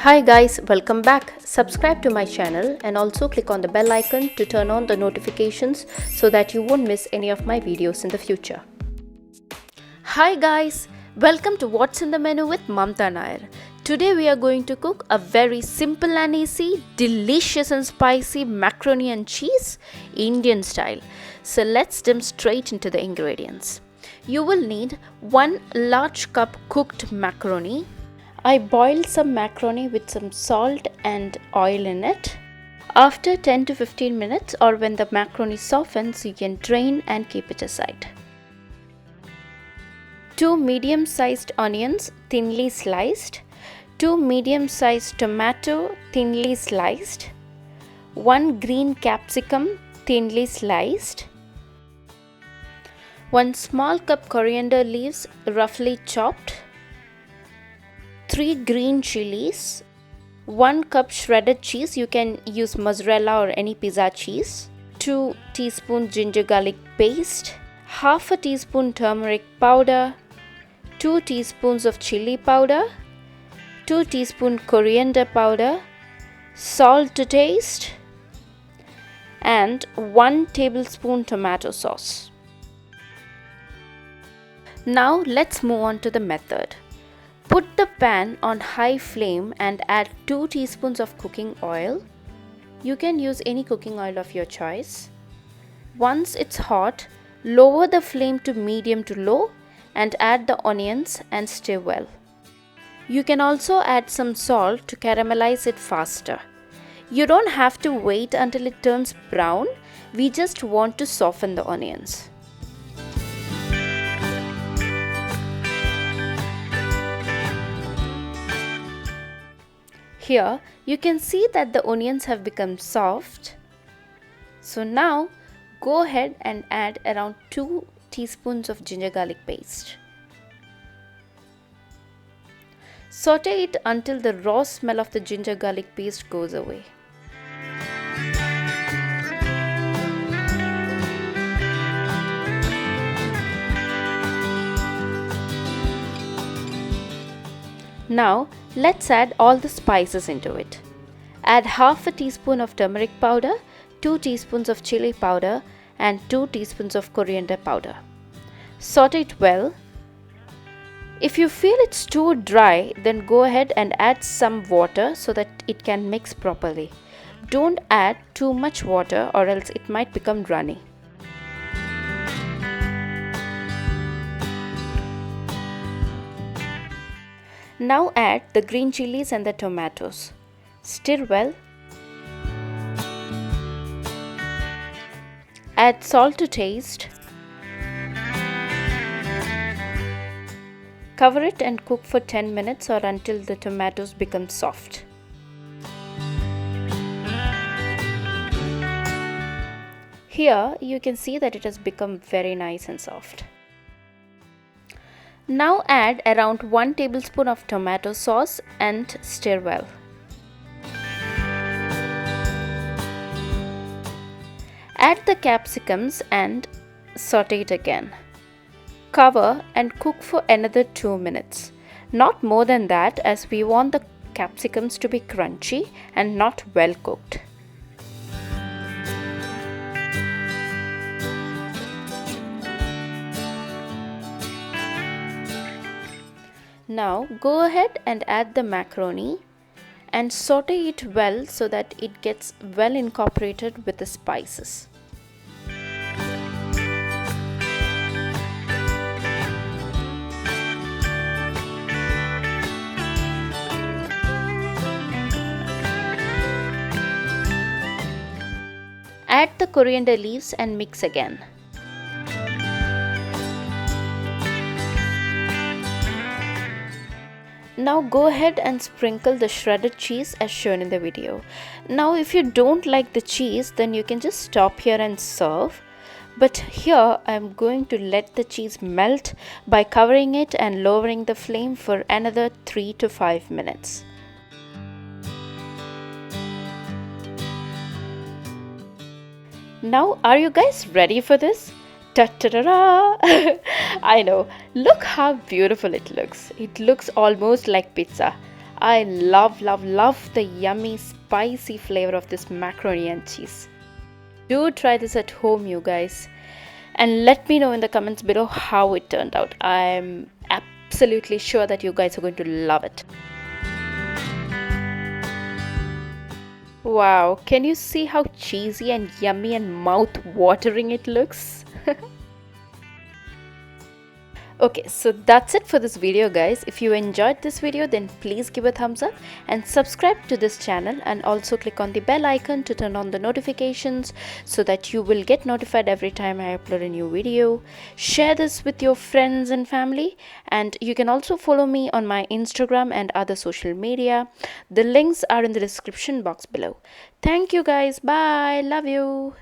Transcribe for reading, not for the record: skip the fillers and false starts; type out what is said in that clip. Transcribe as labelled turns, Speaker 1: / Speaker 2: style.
Speaker 1: Hi guys, welcome back. Subscribe to my channel and also click on the bell icon to turn on the notifications so that you won't miss any of my videos in the future. Hi guys, welcome to What's in the Menu with Mamtha Nair. Today we are going to cook a very simple and easy, delicious and spicy macaroni and cheese Indian style. So let's jump straight into the ingredients. You will need 1 large cup cooked macaroni. I boiled some macaroni with some salt and oil in it. After 10 to 15 minutes or when the macaroni softens, you can drain and keep it aside. 2 medium-sized onions thinly sliced, 2 medium-sized tomato thinly sliced, 1 green capsicum thinly sliced, 1 small cup coriander leaves roughly chopped, 3 green chilies, 1 cup shredded cheese, you can use mozzarella or any pizza cheese, 2 teaspoons ginger garlic paste, half a teaspoon turmeric powder, 2 teaspoons of chilli powder, 2 teaspoon coriander powder, salt to taste, and 1 tablespoon tomato sauce. Now let's move on to the method. Put the pan on high flame and add 2 teaspoons of cooking oil. You can use any cooking oil of your choice. Once it's hot, lower the flame to medium to low and add the onions and stir well. You can also add some salt to caramelize it faster. You don't have to wait until it turns brown. We just want to soften the onions. Here you can see that the onions have become soft. So now go ahead and add around 2 teaspoons of ginger garlic paste. Saute it until the raw smell of the ginger garlic paste goes away. Now let's add all the spices into it. Add half a teaspoon of turmeric powder, 2 teaspoons of chilli powder and 2 teaspoons of coriander powder. Saute it well. If you feel it's too dry, then go ahead and add some water so that it can mix properly. Don't add too much water or else it might become runny. Now add the green chilies and the tomatoes. Stir well. Add salt to taste. Cover it and cook for 10 minutes or until the tomatoes become soft. Here you can see that it has become very nice and soft. Now add around 1 tablespoon of tomato sauce and stir well. Add the capsicums and saute it again. Cover and cook for another 2 minutes. Not more than that, as we want the capsicums to be crunchy and not well cooked. Now go ahead and add the macaroni and saute it well so that it gets well incorporated with the spices. Add the coriander leaves and mix again. Now go ahead and sprinkle the shredded cheese as shown in the video. Now if you don't like the cheese, then you can just stop here and serve. But here I am going to let the cheese melt by covering it and lowering the flame for another 3 to 5 minutes. Now are you guys ready for this? Ta-ta-da-da! I know, look how beautiful it looks. It looks almost like pizza. I love the yummy spicy flavor of this macaroni and cheese. Do try this at home, you guys, and let me know in the comments below how it turned out. I'm absolutely sure that you guys are going to love it. Wow, can you see how cheesy and yummy and mouth-watering it looks? Okay, so that's it for this video, guys. If you enjoyed this video, then please give a thumbs up and subscribe to this channel, and also click on the bell icon to turn on the notifications so that you will get notified every time I upload a new video. Share this with your friends and family, and you can also follow me on my Instagram and other social media. The links are in the description box below. Thank you guys. Bye. Love you.